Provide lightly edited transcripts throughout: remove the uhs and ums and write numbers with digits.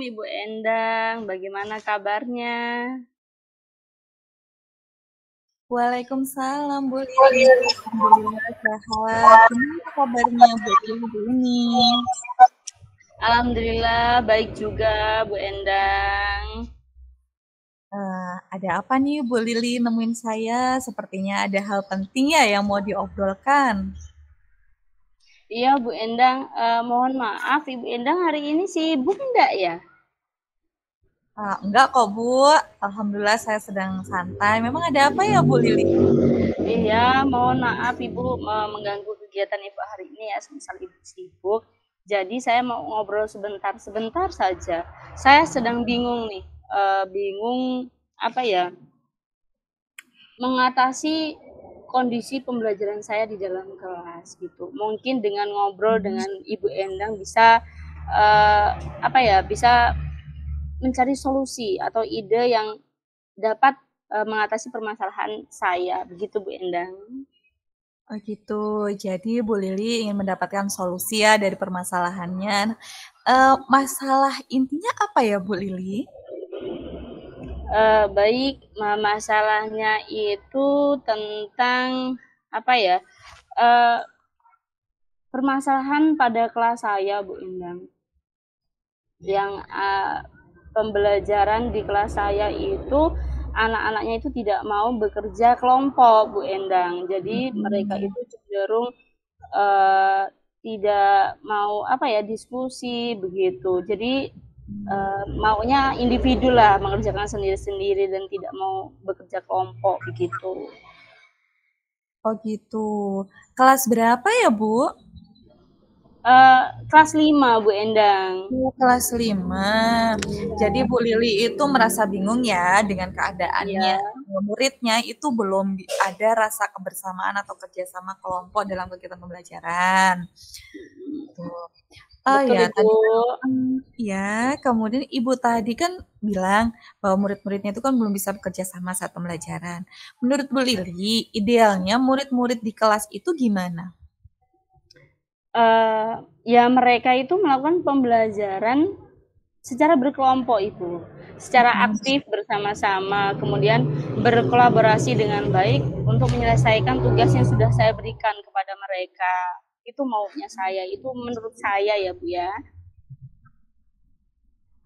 Ibu Endang, bagaimana kabarnya? Waalaikumsalam Bu Lili. Alhamdulillah sehat. Gimana kabarnya Bu Lili ini? Alhamdulillah baik juga Bu Endang. Ada apa nih Bu Lili nemuin saya? Sepertinya ada hal penting ya yang mau diobrolkan. Iya Bu Endang, mohon maaf Ibu Endang hari ini sibuk enggak ya? Enggak kok Bu, Alhamdulillah saya sedang santai. Memang ada apa ya Bu Lili? Iya, mohon maaf Ibu mengganggu kegiatan Ibu hari ini ya, semisal Ibu sibuk. Jadi saya mau ngobrol sebentar saja. Saya sedang bingung nih, bingung apa ya, mengatasi kondisi pembelajaran saya di dalam kelas gitu. Mungkin dengan ngobrol dengan Ibu Endang bisa apa ya, bisa mencari solusi atau ide yang dapat mengatasi permasalahan saya. Begitu Bu Endang. Oh gitu, jadi Bu Lili ingin mendapatkan solusi ya dari permasalahannya. Masalah intinya apa ya Bu Lili? Baik, masalahnya itu tentang apa ya? Uh, Permasalahan pada kelas saya, Bu Endang. Yang pembelajaran di kelas saya itu anak-anaknya itu tidak mau bekerja kelompok, Bu Endang. Jadi mereka itu cenderung uh, tidak mau apa ya diskusi begitu. Jadi maunya individu lah mengerjakan sendiri-sendiri dan tidak mau bekerja kelompok begitu. Oh gitu. Kelas berapa ya Bu? Kelas 5 Bu Endang. Kelas 5. Jadi Bu Lili itu merasa bingung ya dengan keadaannya. Iya. Muridnya itu belum ada rasa kebersamaan atau kerjasama kelompok dalam kegiatan pembelajaran. Tuh. Oh Betul ya, Ibu. tadi ya, kemudian Ibu tadi kan bilang bahwa murid-muridnya itu kan belum bisa bekerja sama saat pembelajaran. Menurut Bu Lili, idealnya murid-murid di kelas itu gimana? Ya mereka itu melakukan pembelajaran secara berkelompok Ibu, secara aktif bersama-sama, kemudian berkolaborasi dengan baik untuk menyelesaikan tugas yang sudah saya berikan kepada mereka. Itu maunya saya, itu menurut saya ya Bu ya.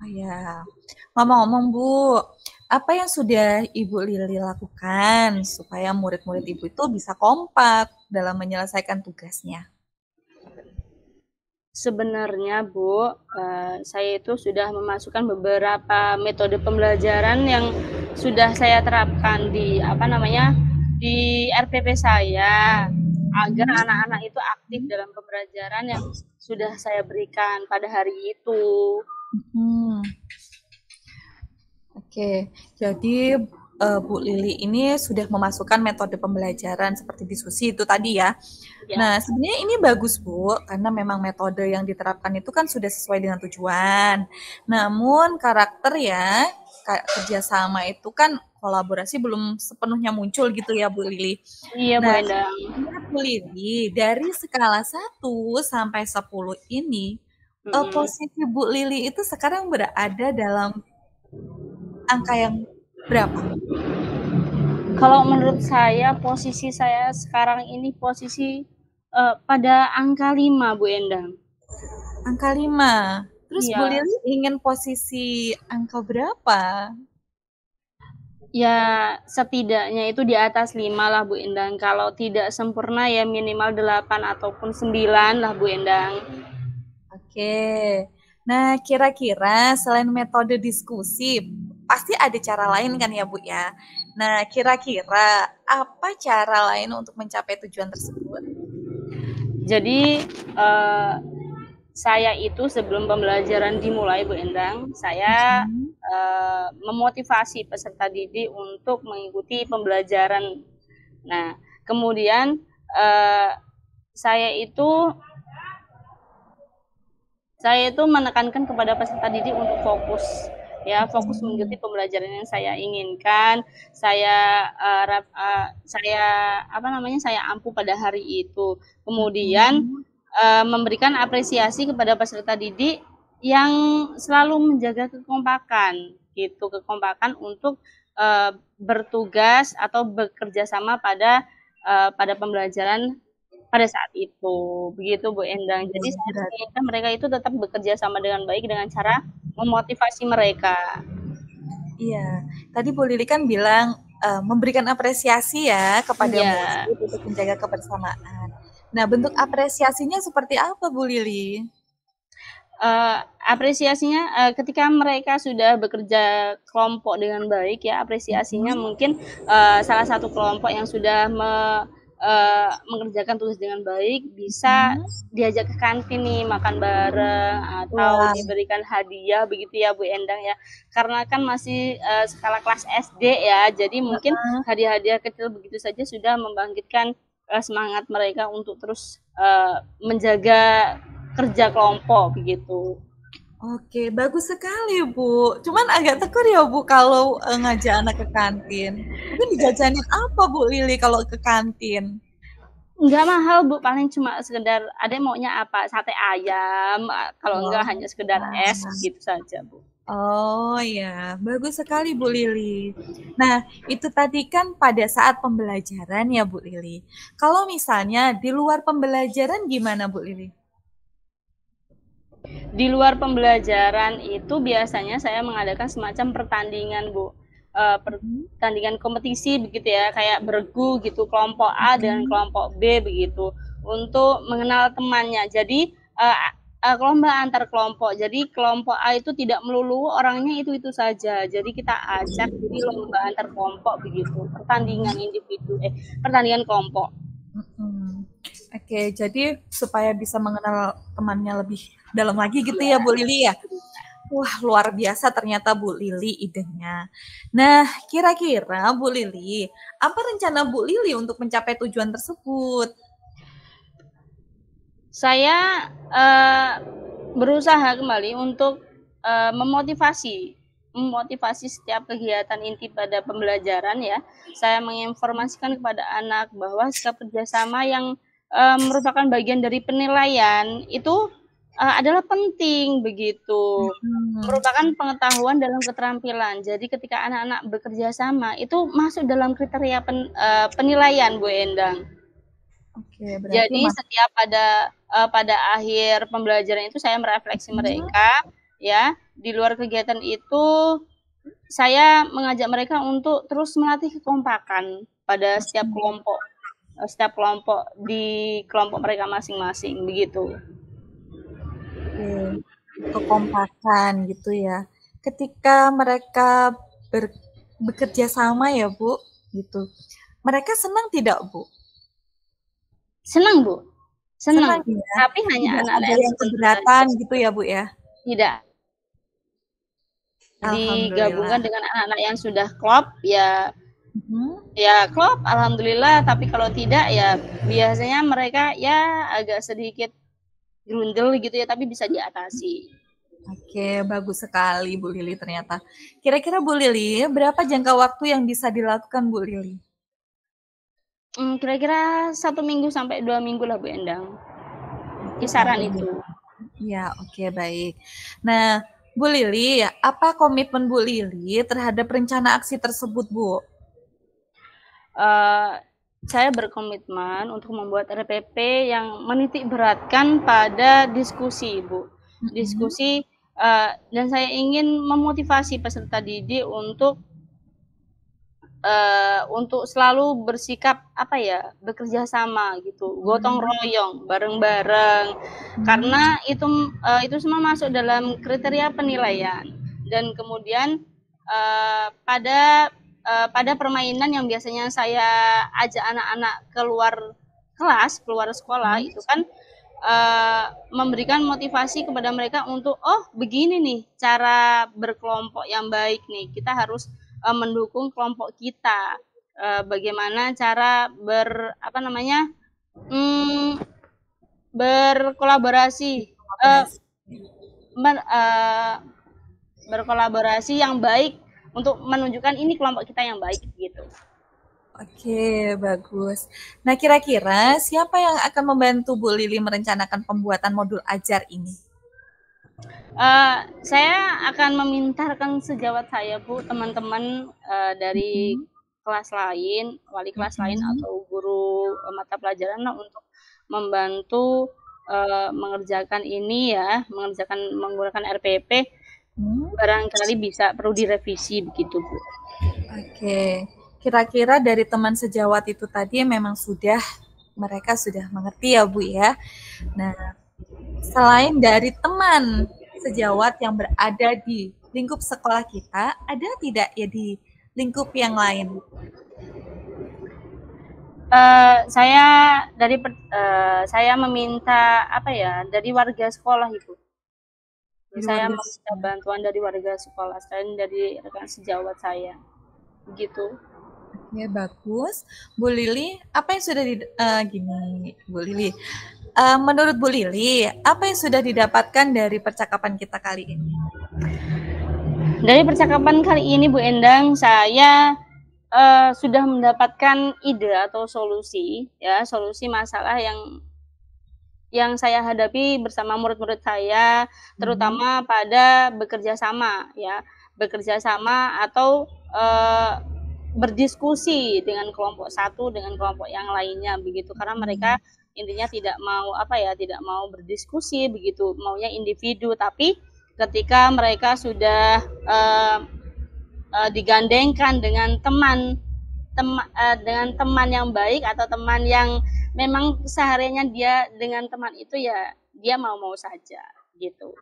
Oh ya, ngomong-ngomong Bu, apa yang sudah Ibu Lili lakukan supaya murid-murid Ibu itu bisa kompak dalam menyelesaikan tugasnya? Sebenarnya Bu, saya itu sudah memasukkan beberapa metode pembelajaran yang sudah saya terapkan di apa namanya, di RPP saya, agar anak-anak itu aktif dalam pembelajaran yang sudah saya berikan pada hari itu. Hmm. Oke, jadi Bu Lili ini sudah memasukkan metode pembelajaran seperti diskusi itu tadi ya. Ya, Nah, sebenarnya ini bagus Bu, karena memang metode yang diterapkan itu kan sudah sesuai dengan tujuan. Namun karakter ya, kerjasama itu kan kolaborasi belum sepenuhnya muncul gitu ya Bu Lili. iya Bu Nah, Endang. menurut Bu Lili, dari skala 1 sampai 10 ini, Mhm. posisi Bu Lili itu sekarang berada dalam angka yang berapa? Kalau menurut saya posisi saya sekarang ini posisi pada angka 5 Bu Endang. Angka 5. Terus Bu Iya. Lili ingin posisi angka berapa? Ya, setidaknya itu di atas 5 lah Bu Endang. Kalau tidak sempurna ya minimal 8 ataupun 9 lah Bu Endang. Oke. Nah, kira-kira selain metode diskusi, pasti ada cara lain kan ya, Bu ya? Nah, kira-kira apa cara lain untuk mencapai tujuan tersebut? Jadi saya itu sebelum pembelajaran dimulai Bu Endang, saya memotivasi peserta didik untuk mengikuti pembelajaran. Nah, kemudian saya itu menekankan kepada peserta didik untuk fokus ya, fokus mengikuti pembelajaran yang saya inginkan. Saya saya ampu pada hari itu. Kemudian memberikan apresiasi kepada peserta didik yang selalu menjaga kekompakan gitu, kekompakan untuk bertugas atau bekerja sama pada pembelajaran pada saat itu, begitu Bu Endang. Jadi saya Berat. menginginkan mereka itu tetap bekerja sama dengan baik dengan cara memotivasi mereka. Iya, tadi Bu Lili kan bilang memberikan apresiasi ya kepada Iya, murid untuk menjaga kebersamaan. Nah, bentuk apresiasinya seperti apa Bu Lili? apresiasinya, ketika mereka sudah bekerja kelompok dengan baik ya, apresiasinya Mhm. mungkin, salah satu kelompok yang sudah mengerjakan tugas dengan baik bisa Mhm. diajak ke kantin nih, makan bareng atau Wah, diberikan hadiah begitu ya Bu Endang ya. Karena kan masih, skala kelas SD ya, jadi mungkin hadiah-hadiah kecil begitu saja sudah membangkitkan, semangat mereka untuk terus, menjaga kerja kelompok begitu. oke, bagus sekali Bu. Cuman agak tekur ya Bu kalau ngajak anak ke kantin. Mungkin dijajanin apa Bu Lili kalau ke kantin? Enggak mahal Bu, paling cuma sekedar adek maunya apa, sate ayam, kalau enggak Oh, hanya sekedar es nah. gitu saja Bu. Oh ya, bagus sekali Bu Lili. Nah, itu tadi kan pada saat pembelajaran ya Bu Lili. Kalau misalnya di luar pembelajaran gimana Bu Lili? Di luar pembelajaran itu biasanya saya mengadakan semacam pertandingan Bu, Mhm, pertandingan kompetisi begitu ya, kayak bergu gitu, kelompok A dan mhm. kelompok B begitu, untuk mengenal temannya. Jadi, lomba antar kelompok. Jadi kelompok A itu tidak melulu orangnya itu-itu saja. Jadi kita ajak jadi lomba antar kelompok begitu, pertandingan kelompok. Mhm. Oke, jadi supaya bisa mengenal temannya lebih dalam lagi gitu Iya, ya Bu Lili ya. Wah, luar biasa ternyata Bu Lili idenya. Nah, kira-kira Bu Lili, apa rencana Bu Lili untuk mencapai tujuan tersebut? saya, berusaha kembali untuk, memotivasi setiap kegiatan inti pada pembelajaran ya. Saya menginformasikan kepada anak bahwa sikap kerjasama yang, merupakan bagian dari penilaian itu, adalah penting begitu, Hmm, merupakan pengetahuan dalam keterampilan. Jadi ketika anak-anak bekerja sama itu masuk dalam kriteria penilaian Bu Endang. oke, berarti Jadi setiap pada akhir pembelajaran itu saya merefleksi Mhm. mereka, ya. Di luar kegiatan itu, saya mengajak mereka untuk terus melatih kekompakan pada setiap kelompok di kelompok mereka masing-masing, begitu. Oke, kekompakan gitu ya. Ketika mereka ber- bekerja sama ya, Bu, gitu. Mereka senang tidak, Bu? Senang, Bu, senang. Senang ya. Tapi hanya Tidak anak-anak ada yang yang tertentu keberatan saja. gitu ya, Bu ya. Tidak digabungkan Alhamdulillah. dengan anak-anak yang sudah klop, ya. Mhm. Ya klop, alhamdulillah. Tapi kalau tidak, ya biasanya mereka ya agak sedikit grundel gitu ya, tapi bisa diatasi. Oke, bagus sekali Bu Lili ternyata. Kira-kira Bu Lili, berapa jangka waktu yang bisa dilakukan Bu Lili? Kira-kira 1 minggu sampai 2 minggu lah Bu Endang, kisaran Satu itu. minggu. Ya, oke baik. Nah, Bu Lili, apa komitmen Bu Lili terhadap rencana aksi tersebut, Bu? Eh, saya berkomitmen untuk membuat RPP yang menitik beratkan pada diskusi, Bu. Mhm. Diskusi, dan saya ingin memotivasi peserta didik untuk selalu bersikap apa ya, bekerja sama gitu, gotong Mhm. royong, bareng-bareng. Mhm. Karena itu semua masuk dalam kriteria penilaian. Dan kemudian pada permainan yang biasanya saya ajak anak-anak keluar kelas, keluar sekolah Mhm. itu kan memberikan motivasi kepada mereka untuk oh begini nih cara berkelompok yang baik nih, kita harus mendukung kelompok kita, bagaimana cara apa namanya, hmm, berkolaborasi, uh, Kolaborasi. berkolaborasi yang baik untuk menunjukkan ini kelompok kita yang baik gitu. Oke, bagus. Nah, kira-kira siapa yang akan membantu Bu Lili merencanakan pembuatan modul ajar ini? Saya akan memintakan sejawat saya, Bu, teman-teman, dari Mhm, kelas lain, wali kelas lain mhm, atau guru, mata pelajaran lah untuk membantu, mengerjakan ini ya, menggunakan RPP, mmm, barangkali bisa perlu direvisi begitu, Bu. oke. Kira-kira dari teman sejawat itu tadi memang mereka sudah mengerti ya, Bu, ya. Nah, selain dari teman sejawat yang berada di lingkup sekolah kita, ada tidak ya di lingkup yang lain? Saya saya meminta apa ya, dari warga sekolah itu. Dari Saya warga meminta sekolah. bantuan dari warga sekolah selain dari rekan sejawat saya, begitu. Oke, bagus. Bu Lili, apa yang sudah gini, Bu Lili. Menurut Bu Lili, apa yang sudah didapatkan dari percakapan kita kali ini? Dari percakapan kali ini Bu Endang, saya sudah mendapatkan ide atau solusi ya, solusi masalah yang saya hadapi bersama murid-murid saya, Mhm. terutama pada bekerja sama ya, bekerja sama atau berdiskusi dengan kelompok satu dengan kelompok yang lainnya begitu. Karena mereka Mhm. intinya tidak mau apa ya, tidak mau berdiskusi begitu, maunya individu. Tapi ketika mereka sudah digandengkan dengan dengan teman yang baik atau teman yang memang sehariannya dia dengan teman itu ya dia mau-mau saja gitu.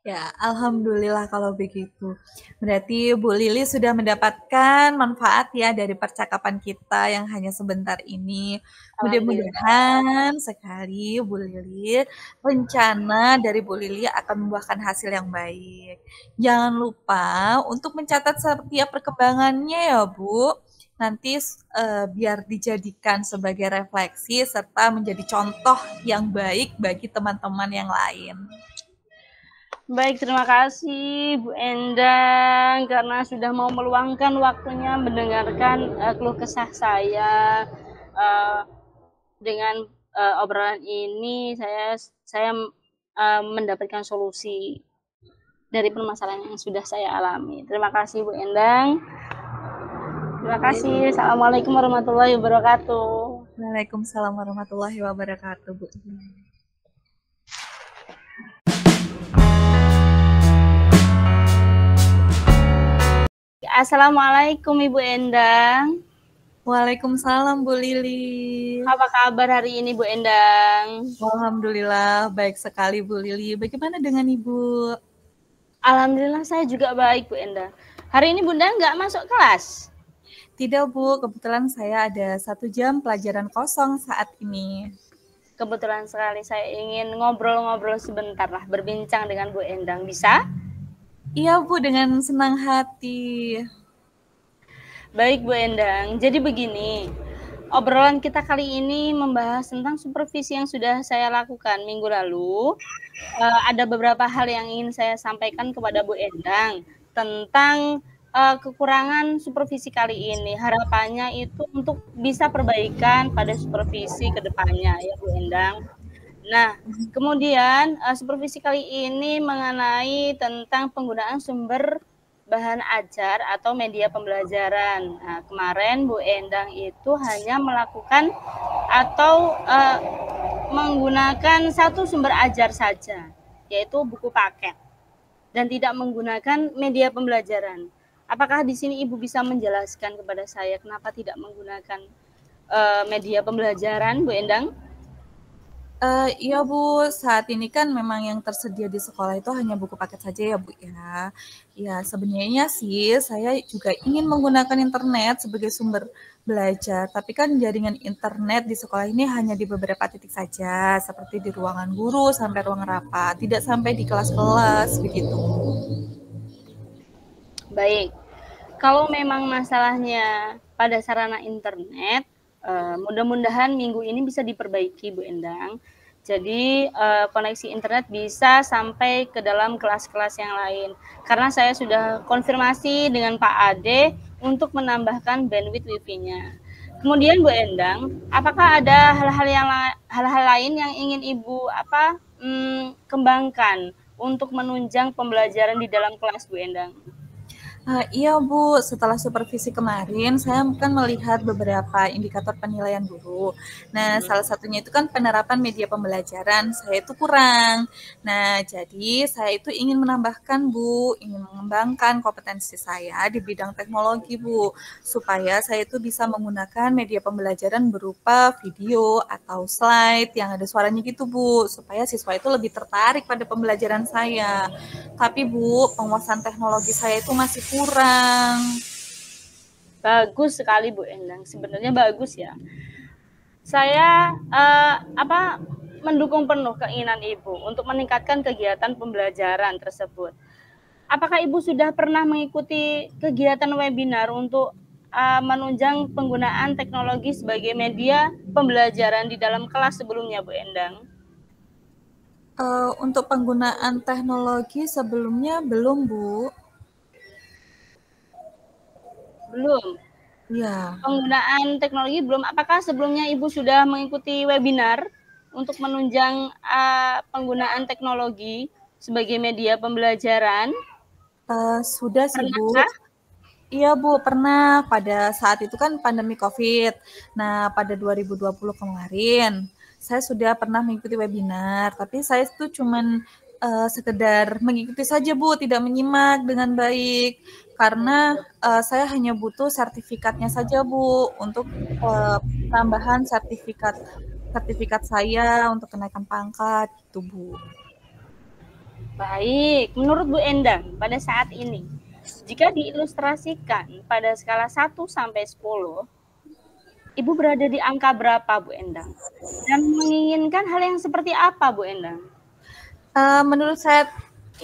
Ya, alhamdulillah kalau begitu. Berarti Bu Lili sudah mendapatkan manfaat ya dari percakapan kita yang hanya sebentar ini. Alhamdulillah. Mudah-mudahan sekali Bu Lili, rencana dari Bu Lili akan membuahkan hasil yang baik. Jangan lupa untuk mencatat setiap perkembangannya ya Bu. Nanti biar dijadikan sebagai refleksi serta menjadi contoh yang baik bagi teman-teman yang lain. Baik, terima kasih Bu Endang karena sudah mau meluangkan waktunya mendengarkan keluh kesah saya. Uh, dengan obrolan ini saya mendapatkan solusi dari permasalahan yang sudah saya alami. Terima kasih Bu Endang. Terima kasih. Assalamualaikum warahmatullahi wabarakatuh. Waalaikumsalam warahmatullahi wabarakatuh, Bu. Assalamualaikum Ibu Endang. Waalaikumsalam, Bu Lili. Apa kabar hari ini Bu Endang? Alhamdulillah, baik sekali, Bu Lili. Bagaimana dengan Ibu? Alhamdulillah saya juga baik Bu Endang. Hari ini Bunda nggak masuk kelas? Tidak, Bu. Kebetulan saya ada 1 jam pelajaran kosong saat ini. Kebetulan sekali saya ingin ngobrol-ngobrol sebentar lah, berbincang dengan Bu Endang. Bisa? Iya, Bu, dengan senang hati. Baik Bu Endang, jadi begini, obrolan kita kali ini membahas tentang supervisi yang sudah saya lakukan minggu lalu. Ada beberapa hal yang ingin saya sampaikan kepada Bu Endang tentang kekurangan supervisi kali ini. Harapannya itu untuk bisa perbaikan pada supervisi ke depannya ya Bu Endang. Nah, kemudian supervisi kali ini mengenai tentang penggunaan sumber bahan ajar atau media pembelajaran. Nah, kemarin Bu Endang itu hanya melakukan atau menggunakan satu sumber ajar saja, yaitu buku paket, dan tidak menggunakan media pembelajaran. Apakah di sini Ibu bisa menjelaskan kepada saya kenapa tidak menggunakan media pembelajaran, Bu Endang? Iya Bu, saat ini kan memang yang tersedia di sekolah itu hanya buku paket saja ya Bu ya. Ya sebenarnya sih saya juga ingin menggunakan internet sebagai sumber belajar, tapi kan jaringan internet di sekolah ini hanya di beberapa titik saja, seperti di ruangan guru sampai ruang rapat, tidak sampai di kelas-kelas begitu. Baik, kalau memang masalahnya pada sarana internet, mudah-mudahan minggu ini bisa diperbaiki Bu Endang. Jadi koneksi internet bisa sampai ke dalam kelas-kelas yang lain. Karena saya sudah konfirmasi dengan Pak Ade untuk menambahkan bandwidth wifi-nya. Kemudian Bu Endang, apakah ada hal-hal lain yang ingin Ibu kembangkan untuk menunjang pembelajaran di dalam kelas, Bu Endang? Iya Bu, setelah supervisi kemarin, saya kan melihat beberapa indikator penilaian guru. Nah, salah satunya itu kan penerapan media pembelajaran, saya itu kurang. Nah, jadi saya itu ingin menambahkan Bu, ingin mengembangkan kompetensi saya di bidang teknologi Bu, supaya saya itu bisa menggunakan media pembelajaran berupa video atau slide yang ada suaranya gitu Bu, supaya siswa itu lebih tertarik pada pembelajaran saya. Tapi Bu, penguasaan teknologi saya itu masih kurang. Bagus sekali Bu Endang, sebenarnya bagus ya. Saya mendukung penuh keinginan Ibu untuk meningkatkan kegiatan pembelajaran tersebut. Apakah Ibu sudah pernah mengikuti kegiatan webinar untuk menunjang penggunaan teknologi sebagai media pembelajaran di dalam kelas sebelumnya, Bu Endang? Untuk penggunaan teknologi sebelumnya belum, Bu. Belum. Iya. Penggunaan teknologi belum. Apakah sebelumnya Ibu sudah mengikuti webinar untuk menunjang penggunaan teknologi sebagai media pembelajaran? Sudah sih, Bu. Pernahkah? Iya Bu, pernah pada saat itu kan pandemi COVID. Nah, pada 2020 kemarin, saya sudah pernah mengikuti webinar, tapi saya itu cuman sekedar mengikuti saja Bu, tidak menyimak dengan baik. Karena saya hanya butuh sertifikatnya saja Bu, untuk tambahan sertifikat sertifikat saya untuk kenaikan pangkat gitu Bu. Baik, menurut Bu Endang, pada saat ini, jika diilustrasikan pada skala 1 sampai 10, Ibu berada di angka berapa, Bu Endang? Dan menginginkan hal yang seperti apa, Bu Endang? Menurut saya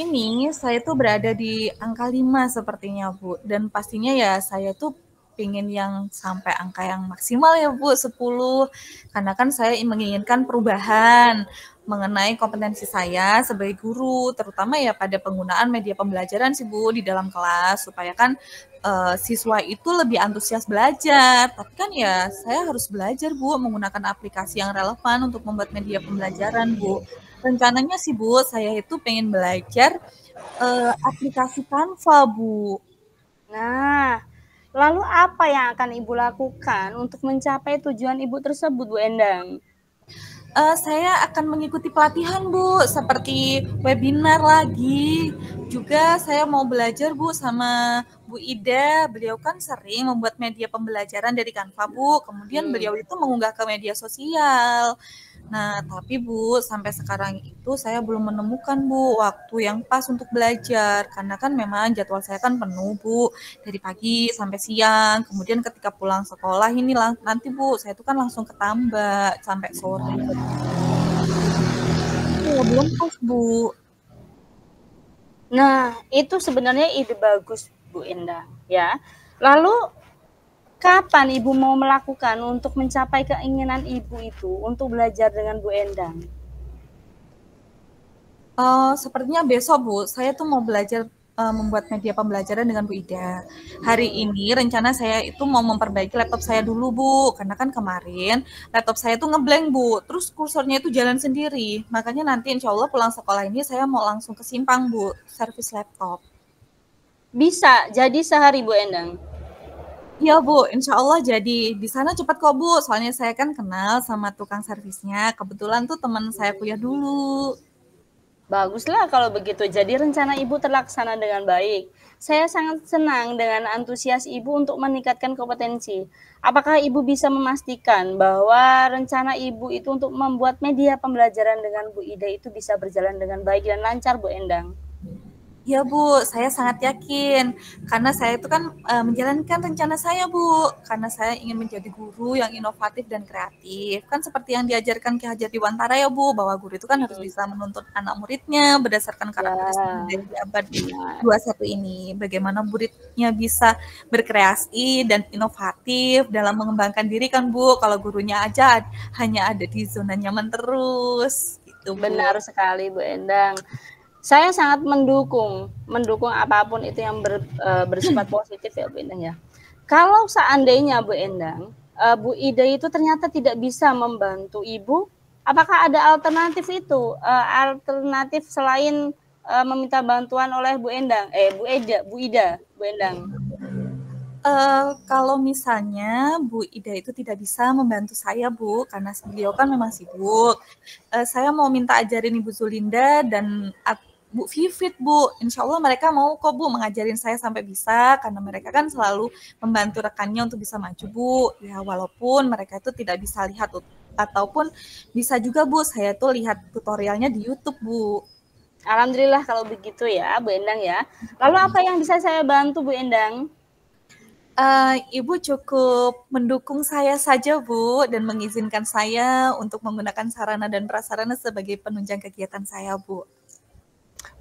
ini, saya tuh berada di angka 5 sepertinya, Bu. Dan pastinya ya saya tuh pengen yang sampai angka yang maksimal ya, Bu, 10. Karena kan saya menginginkan perubahan mengenai kompetensi saya sebagai guru, terutama ya pada penggunaan media pembelajaran sih, Bu, di dalam kelas, supaya kan siswa itu lebih antusias belajar. Tapi kan ya saya harus belajar, Bu, menggunakan aplikasi yang relevan untuk membuat media pembelajaran, Bu. Rencananya sih Bu, saya itu pengen belajar aplikasi Canva Bu. Nah, lalu apa yang akan Ibu lakukan untuk mencapai tujuan Ibu tersebut, Bu Endang? Saya akan mengikuti pelatihan Bu, seperti webinar lagi. Juga saya mau belajar Bu sama Bu Ida. Beliau kan sering membuat media pembelajaran dari Canva Bu. Kemudian beliau itu mengunggah ke media sosial. Nah, tapi Bu, sampai sekarang itu saya belum menemukan Bu waktu yang pas untuk belajar. Karena kan memang jadwal saya kan penuh Bu, dari pagi sampai siang. Kemudian ketika pulang sekolah ini nanti Bu, saya itu kan langsung ke tambak sampai sore. Ya, belum pas Bu. Nah, itu sebenarnya ide bagus, Bu Endang, ya. Lalu kapan Ibu mau melakukan untuk mencapai keinginan Ibu itu untuk belajar dengan Bu Endang? Sepertinya besok Bu, saya tuh mau belajar membuat media pembelajaran dengan Bu Ida. Hari ini rencana saya itu mau memperbaiki laptop saya dulu Bu, karena kan kemarin laptop saya tuh ngeblank Bu, terus kursornya itu jalan sendiri. Makanya nanti insya Allah pulang sekolah ini saya mau langsung ke Simpang Bu, servis laptop. Bisa jadi sehari, Bu Endang. Iya Bu, insya Allah jadi. Di sana cepat kok Bu, soalnya saya kan kenal sama tukang servisnya. Kebetulan tuh teman saya kuliah dulu. Baguslah kalau begitu. Jadi rencana Ibu terlaksana dengan baik. Saya sangat senang dengan antusias Ibu untuk meningkatkan kompetensi. Apakah Ibu bisa memastikan bahwa rencana Ibu itu untuk membuat media pembelajaran dengan Bu Ida itu bisa berjalan dengan baik dan lancar, Bu Endang? Iya Bu, saya sangat yakin karena saya itu kan menjalankan rencana saya Bu, karena saya ingin menjadi guru yang inovatif dan kreatif. Kan seperti yang diajarkan Ki Hajar Dewantara ya Bu, bahwa guru itu kan harus bisa menuntut anak muridnya berdasarkan Ya, karakteristik budaya di abad benar. 21 ini. Bagaimana muridnya bisa berkreasi dan inovatif dalam mengembangkan diri kan Bu, kalau gurunya aja hanya ada di zona nyaman terus gitu Bu. Benar sekali, Bu Endang. Saya sangat mendukung apapun itu yang bersifat positif ya Bu Endang ya. Kalau seandainya Bu Endang, Bu Ida itu ternyata tidak bisa membantu Ibu, apakah ada alternatif itu? Alternatif selain meminta bantuan oleh Bu Endang? Bu Endang. Kalau misalnya Bu Ida itu tidak bisa membantu saya, Bu, karena beliau kan memang sibuk. Saya mau minta ajarin Ibu Zulinda dan Bu Vivit, Bu. Insya Allah mereka mau kok, Bu, mengajarin saya sampai bisa, karena mereka kan selalu membantu rekannya untuk bisa maju, Bu. Ya, walaupun mereka itu tidak bisa lihat ataupun bisa juga, Bu, saya tuh lihat tutorialnya di YouTube, Bu. Alhamdulillah kalau begitu ya, Bu Endang ya. Lalu apa yang bisa saya bantu, Bu Endang? Ibu cukup mendukung saya saja, Bu, dan mengizinkan saya untuk menggunakan sarana dan prasarana sebagai penunjang kegiatan saya, Bu.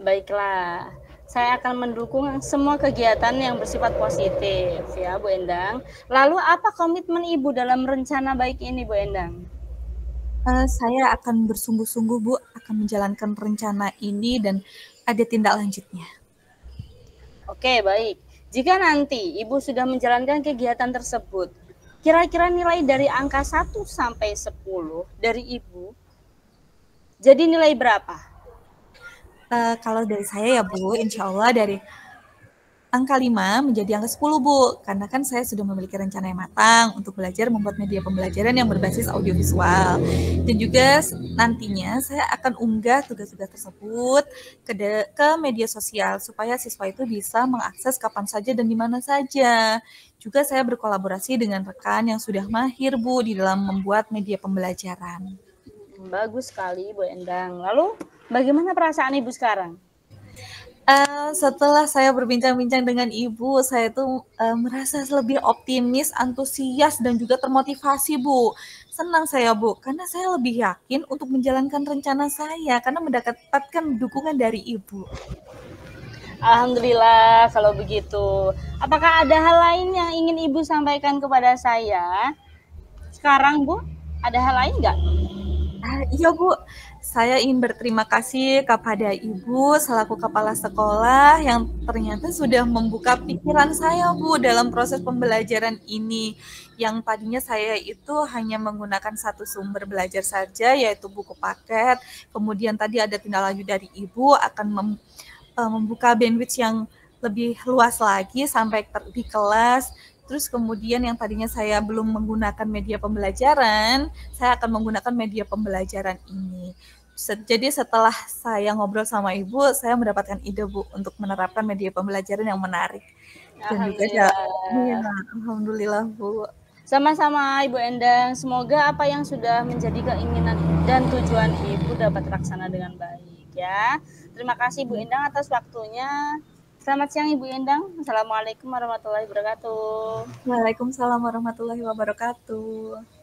Baiklah, saya akan mendukung semua kegiatan yang bersifat positif ya, Bu Endang. Lalu apa komitmen Ibu dalam rencana baik ini, Bu Endang? Saya akan bersungguh-sungguh, Bu, akan menjalankan rencana ini dan ada tindak lanjutnya. Oke, baik. Jika nanti Ibu sudah menjalankan kegiatan tersebut, kira-kira nilai dari angka 1 sampai 10 dari Ibu, jadi nilai berapa? Kalau dari saya ya, Bu, insya Allah dari angka 5 menjadi angka 10, Bu. Karena kan saya sudah memiliki rencana yang matang untuk belajar membuat media pembelajaran yang berbasis audiovisual. Dan juga nantinya saya akan unggah tugas-tugas tersebut ke media sosial supaya siswa itu bisa mengakses kapan saja dan di mana saja. Juga saya berkolaborasi dengan rekan yang sudah mahir, Bu, di dalam membuat media pembelajaran. Bagus sekali, Bu Endang. Lalu, bagaimana perasaan Ibu sekarang? Setelah saya berbincang-bincang dengan Ibu, saya tuh merasa lebih optimis, antusias, dan juga termotivasi, Bu. Senang saya, Bu, karena saya lebih yakin untuk menjalankan rencana saya, karena mendapatkan dukungan dari Ibu. Alhamdulillah kalau begitu. Apakah ada hal lain yang ingin Ibu sampaikan kepada saya? Sekarang, Bu, ada hal lain nggak? Iya, Bu. Saya ingin berterima kasih kepada Ibu selaku kepala sekolah yang ternyata sudah membuka pikiran saya, Bu, dalam proses pembelajaran ini. Yang tadinya saya itu hanya menggunakan satu sumber belajar saja, yaitu buku paket. Kemudian tadi ada tindak lanjut dari Ibu akan membuka bandwidth yang lebih luas lagi sampai di kelas. Terus kemudian yang tadinya saya belum menggunakan media pembelajaran, saya akan menggunakan media pembelajaran ini. Jadi setelah saya ngobrol sama Ibu, saya mendapatkan ide, Bu, untuk menerapkan media pembelajaran yang menarik. Dan juga ya, Alhamdulillah. alhamdulillah, Bu. Sama-sama Ibu Endang, semoga apa yang sudah menjadi keinginan dan tujuan Ibu dapat terlaksana dengan baik ya. Terima kasih Ibu Endang atas waktunya. Selamat siang Ibu Endang. Assalamualaikum warahmatullahi wabarakatuh. Waalaikumsalam warahmatullahi wabarakatuh.